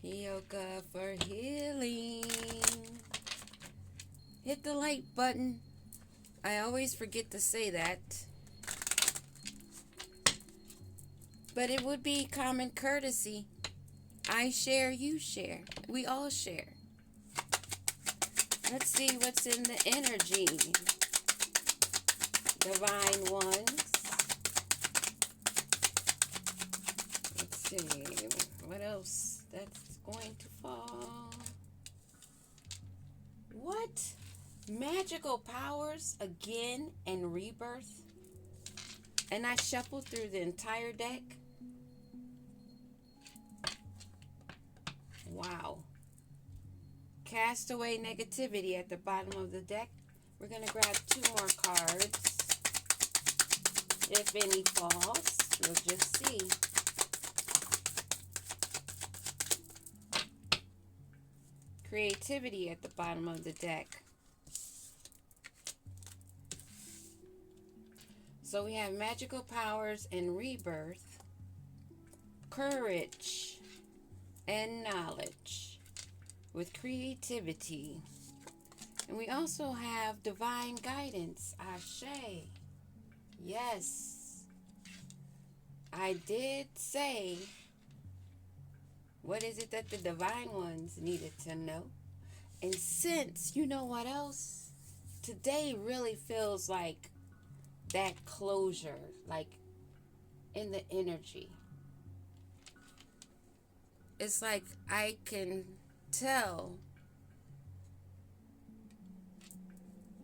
Yoga for healing. Hit the like button. I always forget to say that. But it would be common courtesy. I share, you share. We all share. Let's see what's in the energy. Divine ones. Let's see. What else that's going to fall? What? Magical powers again and rebirth? And I shuffled through the entire deck. Wow. Cast away negativity at the bottom of the deck. We're going to grab 2 more cards. If any falls, we'll just see. Creativity at the bottom of the deck. So we have magical powers and rebirth, courage and knowledge with creativity. And we also have divine guidance, Ashe. Yes, I did say, what is it that the divine ones needed to know? And since, you know what else? Today really feels like that closure, like in the energy. It's like I can tell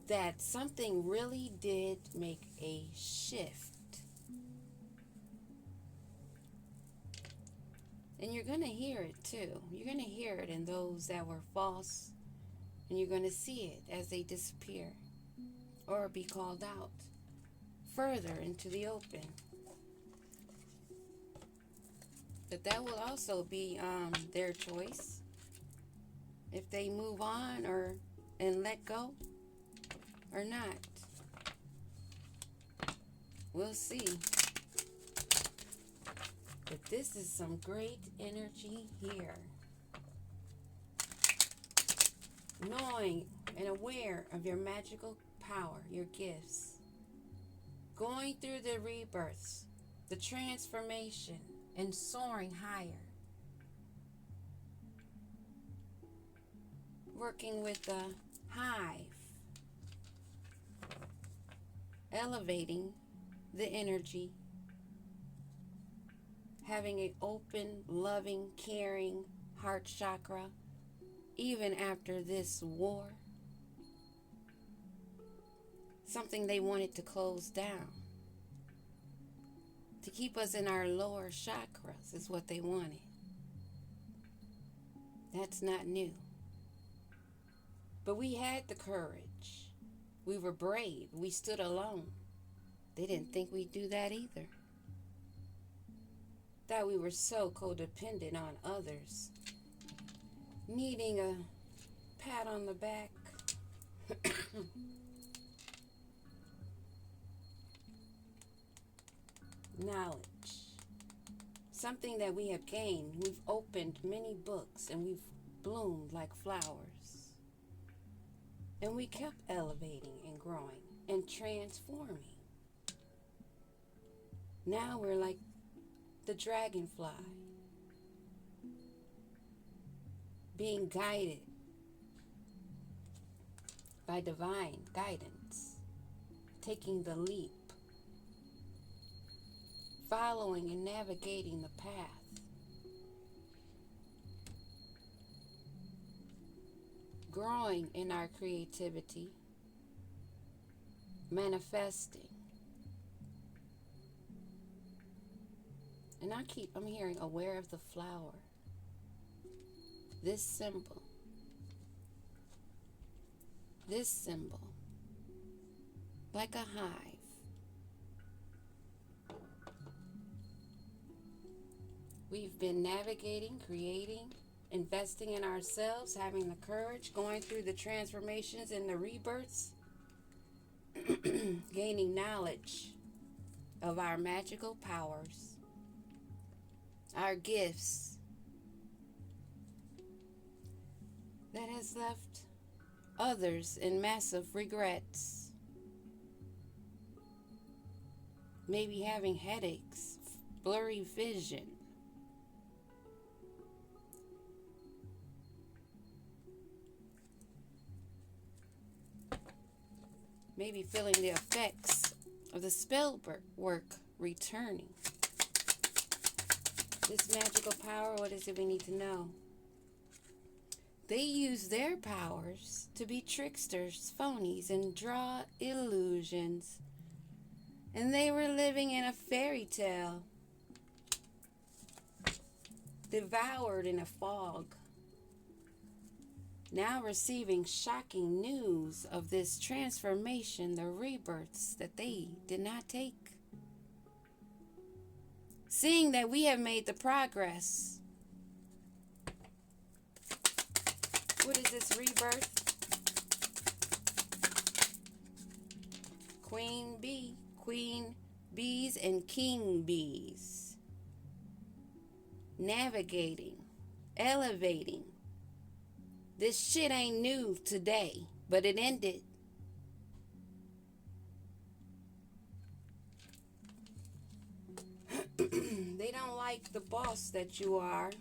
that something really did make a shift. And you're going to hear it too. You're going to hear it in those that were false. And you're going to see it as they disappear or be called out further into the open. But that will also be their choice. If they move on and let go or not. We'll see. But this is some great energy here. Knowing and aware of your magical power, your gifts. Going through the rebirths, the transformation, and soaring higher. Working with the hive. Elevating the energy. Having an open, loving, caring heart chakra, even after this war. Something they wanted to close down. To keep us in our lower chakras is what they wanted. That's not new. But we had the courage. We were brave. We stood alone. They didn't think we'd do that either. That we were so codependent on others, needing a pat on the back. Knowledge, something that we have gained. We've opened many books and we've bloomed like flowers. And we kept elevating and growing and transforming. Now we're like the dragonfly, being guided by divine guidance, taking the leap, following and navigating the path, growing in our creativity, manifesting. And I'm hearing aware of the flower. This symbol, like a hive. We've been navigating, creating, investing in ourselves, having the courage, going through the transformations and the rebirths, gaining knowledge of our magical powers, our gifts, has left others in massive regrets. Maybe having headaches, blurry vision. Maybe feeling the effects of the spell work returning. This magical power, what is it we need to know? They use their powers to be tricksters, phonies, and draw illusions. And they were living in a fairy tale, devoured in a fog. Now receiving shocking news of this transformation, the rebirths that they did not take. Seeing that we have made the progress. What is this rebirth? Queen bee, queen bees, and king bees. Navigating, elevating. This shit ain't new today, but it ended. They don't like the boss that you are.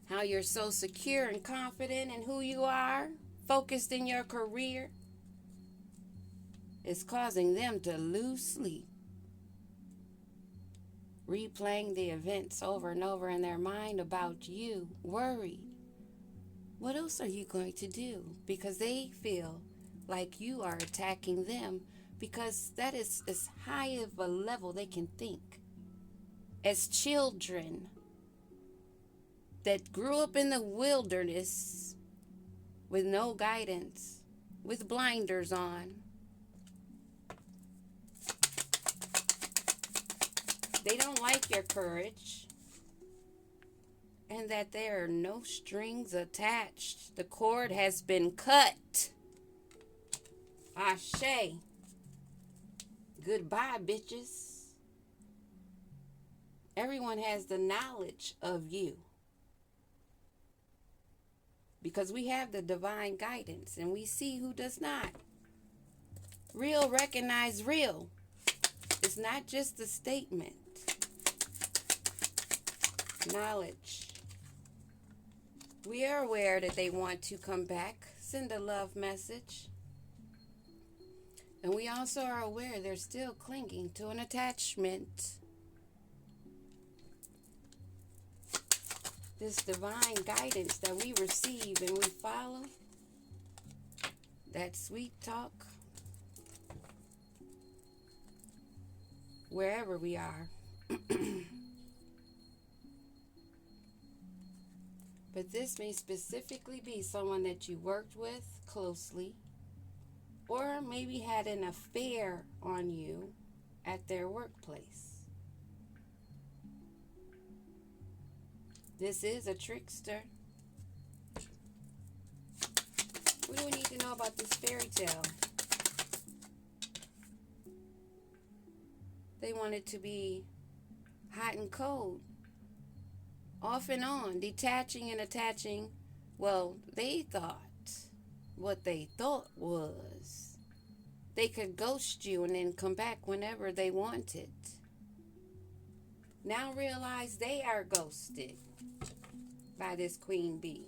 How you're so secure and confident in who you are, focused in your career. It's causing them to lose sleep. Replaying the events over and over in their mind about you, worried. What else are you going to do? Because they feel like you are attacking them, because that is as high of a level they can think. As children that grew up in the wilderness with no guidance, with blinders on. They don't like your courage, and that there are no strings attached. The cord has been cut. Ashe. Goodbye, bitches. Everyone has the knowledge of you, because we have the divine guidance and we see who does not. Real recognize real. It's not just a statement. Knowledge. We are aware that they want to come back. Send a love message. And we also are aware they're still clinging to an attachment. This divine guidance that we receive and we follow, that sweet talk, wherever we are. But this may specifically be someone that you worked with closely, or maybe had an affair on you at their workplace. This is a trickster. What do we need to know about this fairy tale? They want it to be hot and cold, off and on, detaching and attaching. Well, they thought what they thought was they could ghost you and then come back whenever they wanted. Now realize they are ghosted by this queen bee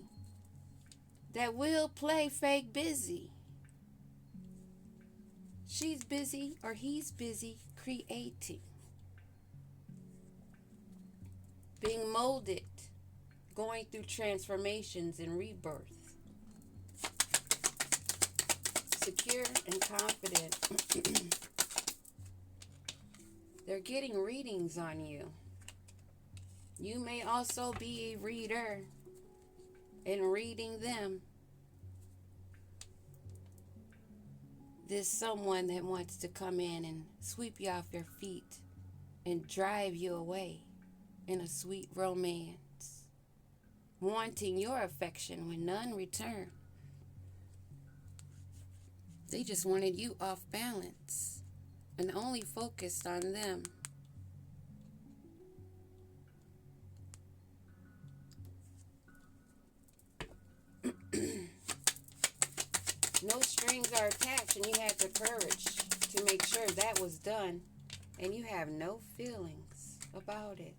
that will play fake busy. She's busy or he's busy creating, being molded, going through transformations and rebirth, secure and confident. They're getting readings on you. You may also be a reader and reading them. There's someone that wants to come in and sweep you off your feet and drive you away in a sweet romance, wanting your affection when none return. They just wanted you off balance and only focused on them. strings are attached and you had the courage to make sure that was done, and you have no feelings about it.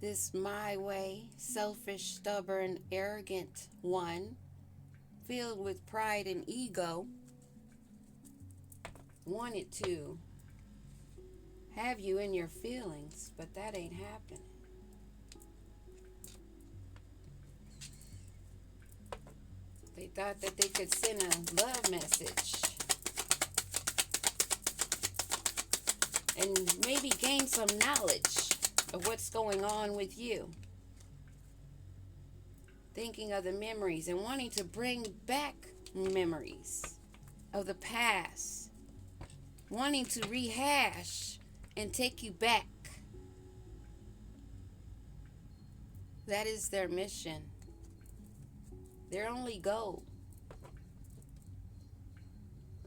This my way, selfish, stubborn, arrogant one, filled with pride and ego, wanted to have you in your feelings, but that ain't happening. They thought that they could send a love message and maybe gain some knowledge of what's going on with you. Thinking of the memories and wanting to bring back memories of the past. Wanting to rehash and take you back. That is their mission. Their only goal.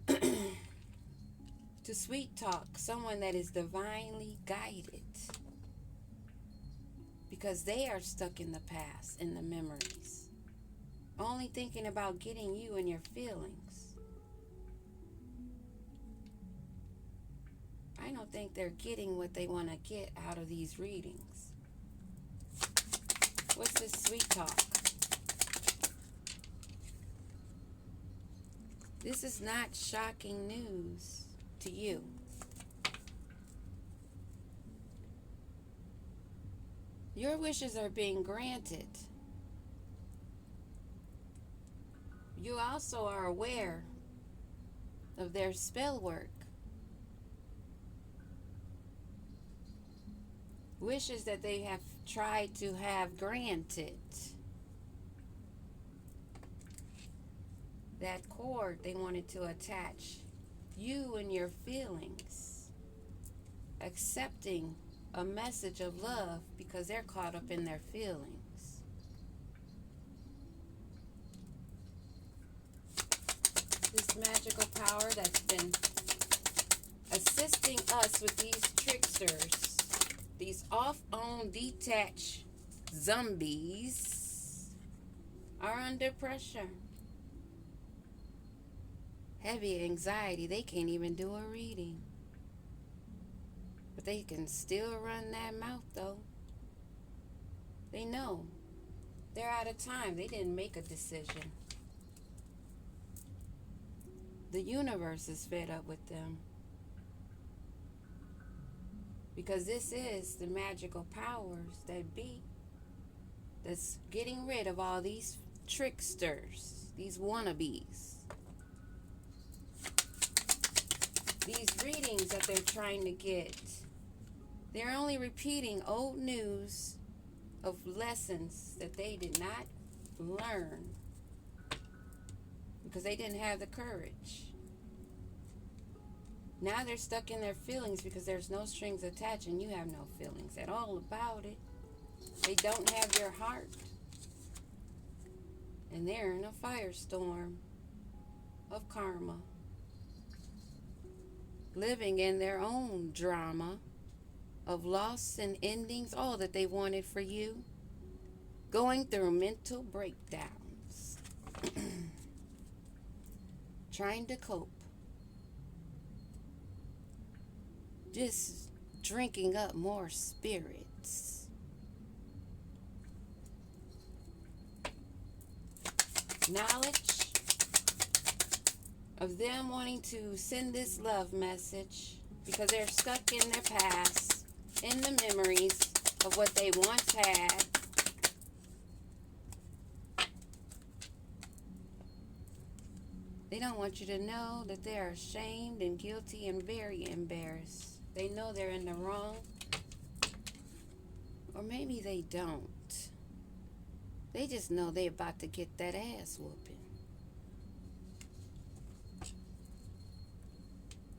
To sweet talk someone that is divinely guided. Because they are stuck in the past, in the memories. Only thinking about getting you and your feelings. I don't think they're getting what they want to get out of these readings. What's this sweet talk? This is not shocking news to you. Your wishes are being granted. You also are aware of their spell work. Wishes that they have tried to have granted. That cord they wanted to attach you and your feelings. Accepting a message of love because they're caught up in their feelings. This magical power that's been assisting us with these tricksters, these off-owned, detached zombies, are under pressure. Heavy anxiety, they can't even do a reading. But they can still run that mouth though. They know. They're out of time. They didn't make a decision. The universe is fed up with them. Because this is the magical powers that be that's getting rid of all these tricksters, these wannabes. These readings that they're trying to get, they're only repeating old news of lessons that they did not learn because they didn't have the courage. Now they're stuck in their feelings because there's no strings attached and you have no feelings at all about it. They don't have your heart. And they're in a firestorm of karma. Living in their own drama of loss and endings, all that they wanted for you. Going through mental breakdowns. Trying to cope. Just drinking up more spirits. Knowledge of them wanting to send this love message because they're stuck in their past, in the memories of what they once had. They don't want you to know that they're ashamed and guilty and very embarrassed. They know they're in the wrong. Or maybe they don't. They just know they're about to get that ass whooping.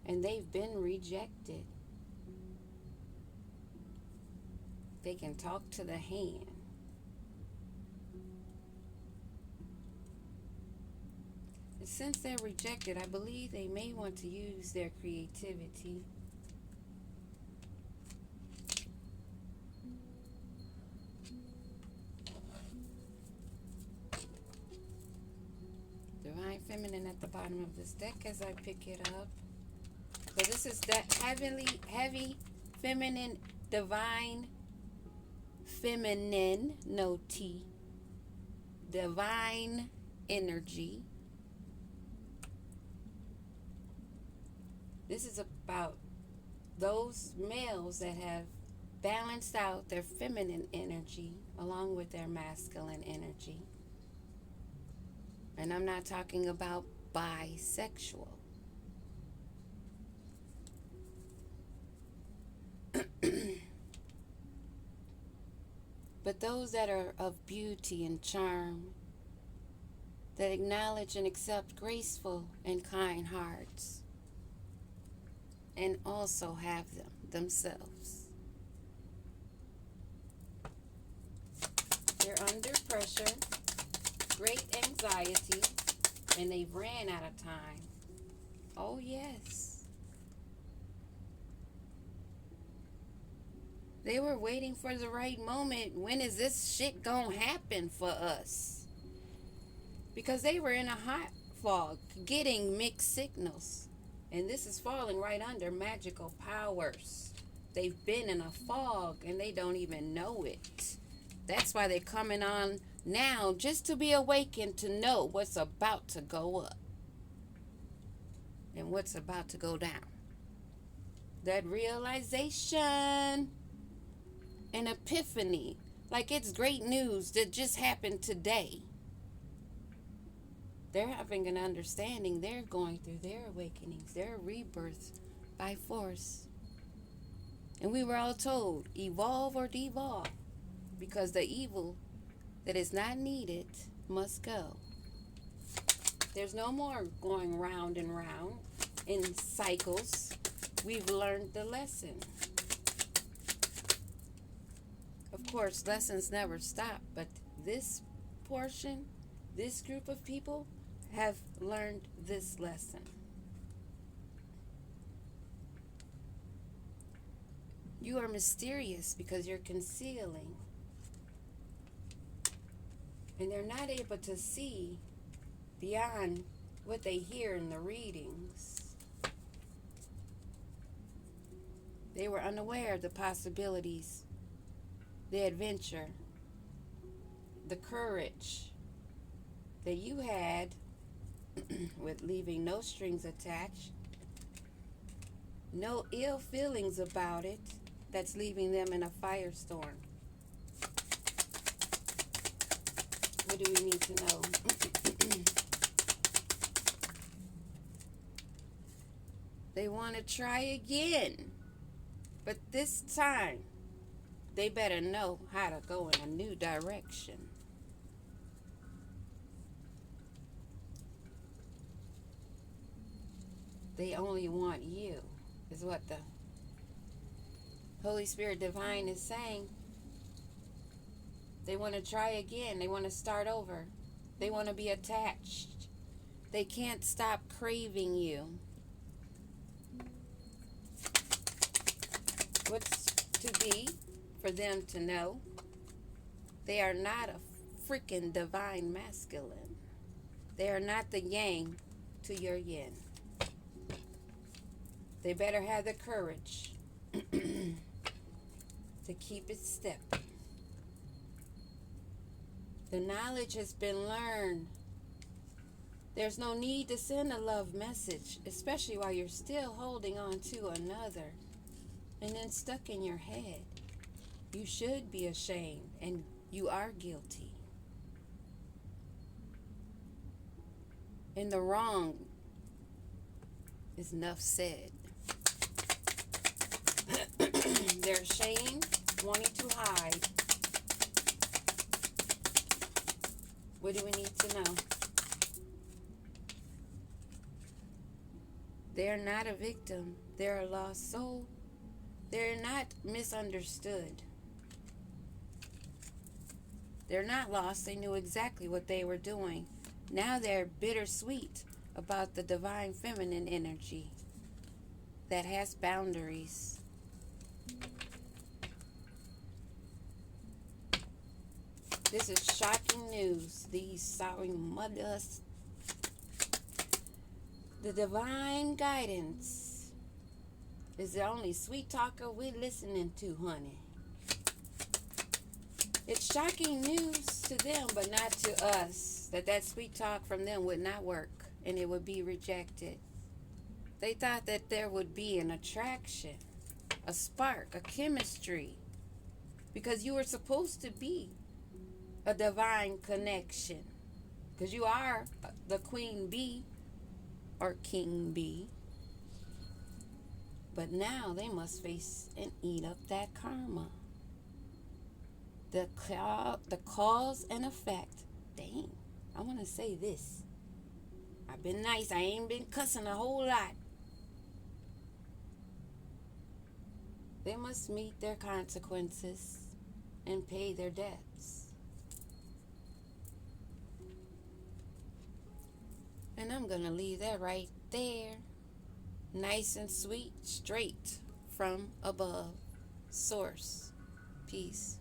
And they've been rejected. They can talk to the hand. And since they're rejected, I believe they may want to use their creativity. feminine at the bottom of this deck as I pick it up. So this is that heavy, feminine, divine, feminine, no T, divine energy. This is about those males that have balanced out their feminine energy along with their masculine energy. And I'm not talking about bisexual. But those that are of beauty and charm, that acknowledge and accept graceful and kind hearts, and also have them themselves. They're under pressure, great anxiety, and they've ran out of time. Oh yes. They were waiting for the right moment. When is this shit gonna happen for us? Because they were in a hot fog, getting mixed signals. And this is falling right under magical powers. They've been in a fog and they don't even know it. That's why they're coming on now, just to be awakened to know what's about to go up and what's about to go down. That realization, an epiphany, like it's great news that just happened today. They're having an understanding. They're going through their awakenings, their rebirths by force. And we were all told, evolve or devolve, because the evil that is not needed must go. There's no more going round and round in cycles. We've learned the lesson. Of course, lessons never stop, but this portion, this group of people have learned this lesson. You are mysterious because you're concealing. And they're not able to see beyond what they hear in the readings. They were unaware of the possibilities, the adventure, the courage that you had with leaving no strings attached, no ill feelings about it, that's leaving them in a firestorm. What do we need to know? They want to try again, but this time they better know how to go in a new direction. They only want you, is what the Holy Spirit Divine is saying. They want to try again. They want to start over. They want to be attached. They can't stop craving you. What's to be for them to know? They are not a freaking divine masculine. They are not the yang to your yin. They better have the courage to keep it step. The knowledge has been learned. There's no need to send a love message, especially while you're still holding on to another and then stuck in your head. You should be ashamed, and you are guilty. And the wrong is enough said. They're ashamed, wanting to hide. What do we need to know? They're not a victim. They're a lost soul. They're not misunderstood. They're not lost. They knew exactly what they were doing. Now they're bittersweet about the divine feminine energy that has boundaries. This is shocking news. These sorry mothers The divine guidance is the only sweet talker we're listening to, honey. It's shocking news to them, but not to us, that sweet talk from them would not work and it would be rejected. They thought that there would be an attraction, a spark, a chemistry, because you were supposed to be a divine connection, because you are the queen bee or king bee. But now they must face and eat up that karma. The cause and effect. Dang, I want to say this. I've been nice. I ain't been cussing a whole lot. They must meet their consequences and pay their debts. And I'm going to leave that right there. Nice and sweet, straight from above. Source. Peace.